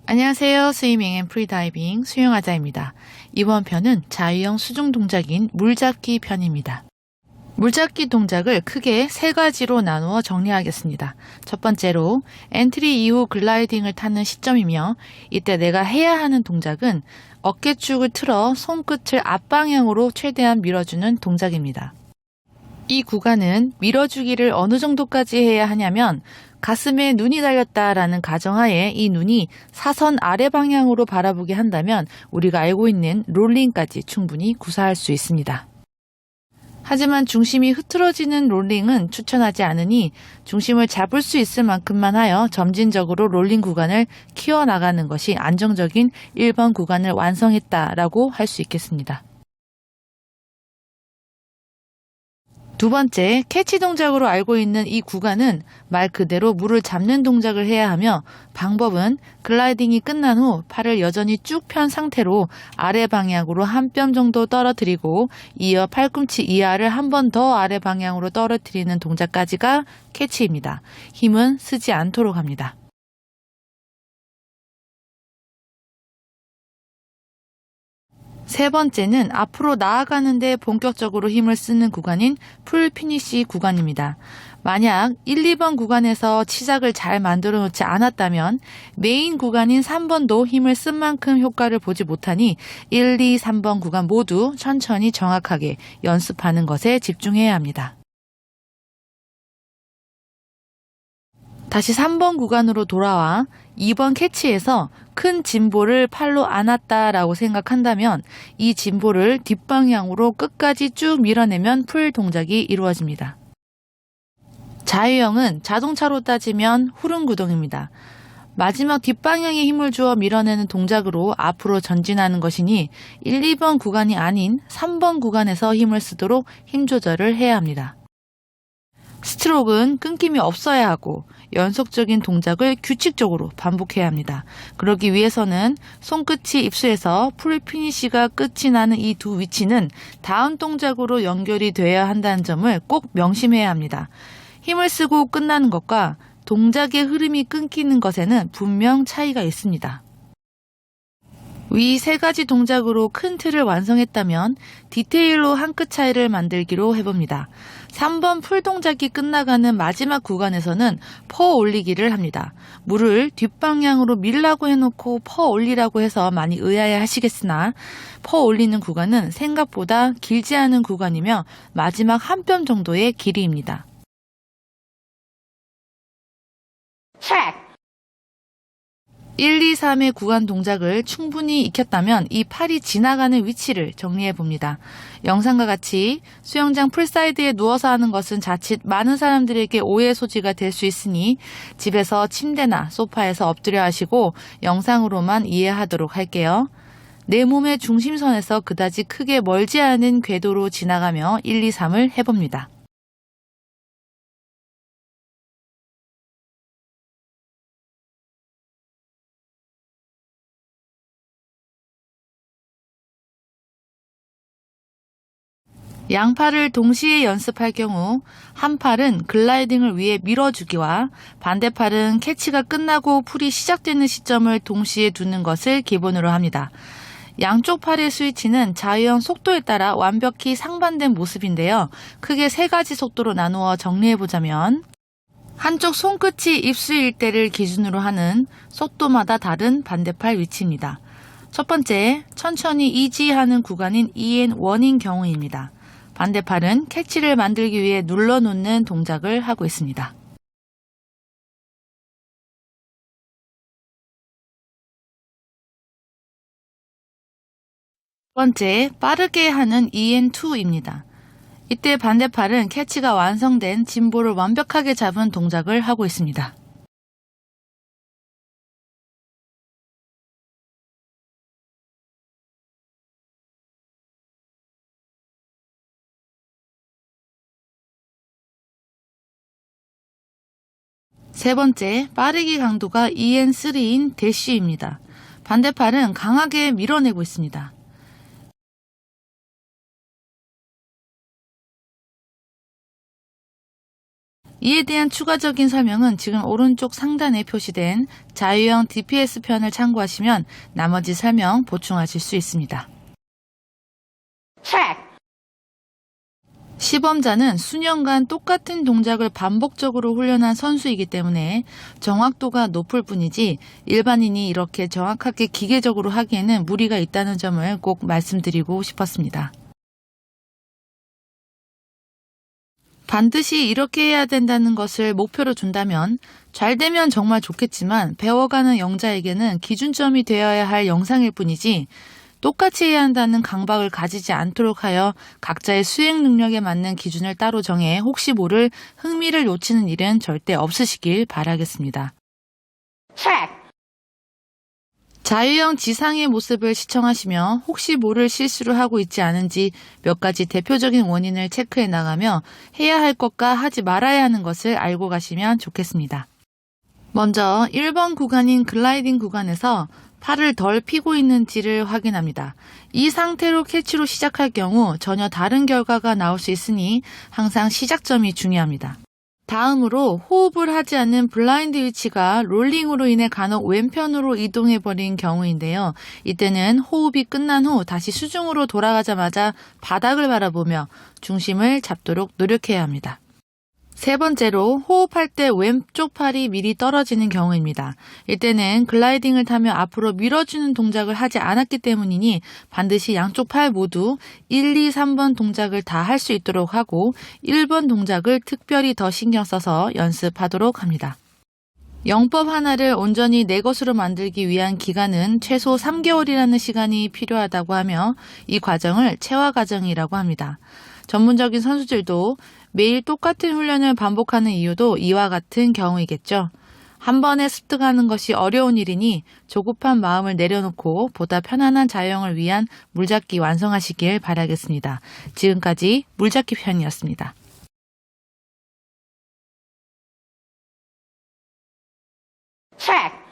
안녕하세요. 스위밍 앤 프리다이빙 수영하자입니다. 이번 편은 자유형 수중 동작인 물잡기 편입니다. 물잡기 동작을 크게 세 가지로 나누어 정리하겠습니다. 첫 번째로 엔트리 이후 글라이딩을 타는 시점이며, 이때 내가 해야 하는 동작은 어깨축을 틀어 손끝을 앞방향으로 최대한 밀어주는 동작입니다. 이 구간은 밀어주기를 어느 정도까지 해야 하냐면, 가슴에 눈이 달렸다라는 가정하에 이 눈이 사선 아래 방향으로 바라보게 한다면 우리가 알고 있는 롤링까지 충분히 구사할 수 있습니다. 하지만 중심이 흐트러지는 롤링은 추천하지 않으니, 중심을 잡을 수 있을 만큼만 하여 점진적으로 롤링 구간을 키워나가는 것이 안정적인 1번 구간을 완성했다라고 할 수 있겠습니다. 두 번째, 캐치 동작으로 알고 있는 이 구간은 말 그대로 물을 잡는 동작을 해야 하며, 방법은 글라이딩이 끝난 후 팔을 여전히 쭉 편 상태로 아래 방향으로 한 뼘 정도 떨어뜨리고, 이어 팔꿈치 이하를 한 번 더 아래 방향으로 떨어뜨리는 동작까지가 캐치입니다. 힘은 쓰지 않도록 합니다. 세 번째는 앞으로 나아가는데 본격적으로 힘을 쓰는 구간인 풀 피니시 구간입니다. 만약 1, 2번 구간에서 시작을 잘 만들어 놓지 않았다면 메인 구간인 3번도 힘을 쓴 만큼 효과를 보지 못하니 1, 2, 3번 구간 모두 천천히 정확하게 연습하는 것에 집중해야 합니다. 다시 3번 구간으로 돌아와 2번 캐치에서 큰 짐볼을 팔로 안았다라고 생각한다면, 이 짐볼을 뒷방향으로 끝까지 쭉 밀어내면 풀 동작이 이루어집니다. 자유형은 자동차로 따지면 후륜구동입니다. 마지막 뒷방향에 힘을 주어 밀어내는 동작으로 앞으로 전진하는 것이니 1, 2번 구간이 아닌 3번 구간에서 힘을 쓰도록 힘 조절을 해야 합니다. 스트로크는 끊김이 없어야 하고 연속적인 동작을 규칙적으로 반복해야 합니다. 그러기 위해서는 손끝이 입수해서 풀 피니시가 끝이 나는 이 두 위치는 다음 동작으로 연결이 되어야 한다는 점을 꼭 명심해야 합니다. 힘을 쓰고 끝나는 것과 동작의 흐름이 끊기는 것에는 분명 차이가 있습니다. 위 세 가지 동작으로 큰 틀을 완성했다면 디테일로 한 끗 차이를 만들기로 해봅니다. 3번 풀 동작이 끝나가는 마지막 구간에서는 퍼 올리기를 합니다. 물을 뒷방향으로 밀라고 해놓고 퍼 올리라고 해서 많이 의아해 하시겠으나, 퍼 올리는 구간은 생각보다 길지 않은 구간이며 마지막 한 뼘 정도의 길이입니다. 1, 2, 3의 구간 동작을 충분히 익혔다면 이 팔이 지나가는 위치를 정리해 봅니다. 영상과 같이 수영장 풀사이드에 누워서 하는 것은 자칫 많은 사람들에게 오해의 소지가 될 수 있으니 집에서 침대나 소파에서 엎드려 하시고 영상으로만 이해하도록 할게요. 내 몸의 중심선에서 그다지 크게 멀지 않은 궤도로 지나가며 1, 2, 3을 해봅니다. 양팔을 동시에 연습할 경우 한 팔은 글라이딩을 위해 밀어주기와 반대팔은 캐치가 끝나고 풀이 시작되는 시점을 동시에 두는 것을 기본으로 합니다. 양쪽 팔의 스위치는 자유형 속도에 따라 완벽히 상반된 모습인데요. 크게 세 가지 속도로 나누어 정리해보자면, 한쪽 손끝이 입수일 때를 기준으로 하는 속도마다 다른 반대팔 위치입니다. 첫 번째, 천천히 이지하는 구간인 EN1인 경우입니다. 반대팔은 캐치를 만들기 위해 눌러놓는 동작을 하고 있습니다. 두 번째, 빠르게 하는 EN2입니다. 이때 반대팔은 캐치가 완성된 짐볼을 완벽하게 잡은 동작을 하고 있습니다. 세 번째, 빠르기 강도가 EN3인 대쉬입니다. 반대팔은 강하게 밀어내고 있습니다. 이에 대한 추가적인 설명은 지금 오른쪽 상단에 표시된 자유형 DPS 편을 참고하시면 나머지 설명 보충하실 수 있습니다. 시범자는 수년간 똑같은 동작을 반복적으로 훈련한 선수이기 때문에 정확도가 높을 뿐이지 일반인이 이렇게 정확하게 기계적으로 하기에는 무리가 있다는 점을 꼭 말씀드리고 싶었습니다. 반드시 이렇게 해야 된다는 것을 목표로 둔다면 잘 되면 정말 좋겠지만 배워가는 영자에게는 기준점이 되어야 할 영상일 뿐이지 똑같이 해야 한다는 강박을 가지지 않도록 하여 각자의 수행 능력에 맞는 기준을 따로 정해 혹시 모를 흥미를 놓치는 일은 절대 없으시길 바라겠습니다. 자유형 지상의 모습을 시청하시며 혹시 모를 실수를 하고 있지 않은지 몇 가지 대표적인 원인을 체크해 나가며 해야 할 것과 하지 말아야 하는 것을 알고 가시면 좋겠습니다. 먼저 1번 구간인 글라이딩 구간에서 팔을 덜 펴고 있는지를 확인합니다. 이 상태로 캐치로 시작할 경우 전혀 다른 결과가 나올 수 있으니 항상 시작점이 중요합니다. 다음으로 호흡을 하지 않는 블라인드 위치가 롤링으로 인해 간혹 왼편으로 이동해버린 경우인데요. 이때는 호흡이 끝난 후 다시 수중으로 돌아가자마자 바닥을 바라보며 중심을 잡도록 노력해야 합니다. 세 번째로 호흡할 때 왼쪽 팔이 미리 떨어지는 경우입니다. 이때는 글라이딩을 타며 앞으로 밀어주는 동작을 하지 않았기 때문이니 반드시 양쪽 팔 모두 1, 2, 3번 동작을 다 할 수 있도록 하고 1번 동작을 특별히 더 신경 써서 연습하도록 합니다. 영법 하나를 온전히 내 것으로 만들기 위한 기간은 최소 3개월이라는 시간이 필요하다고 하며 이 과정을 체화 과정이라고 합니다. 전문적인 선수들도 매일 똑같은 훈련을 반복하는 이유도 이와 같은 경우이겠죠. 한 번에 습득하는 것이 어려운 일이니 조급한 마음을 내려놓고 보다 편안한 자유형을 위한 물잡기 완성하시길 바라겠습니다. 지금까지 물잡기 편이었습니다. check.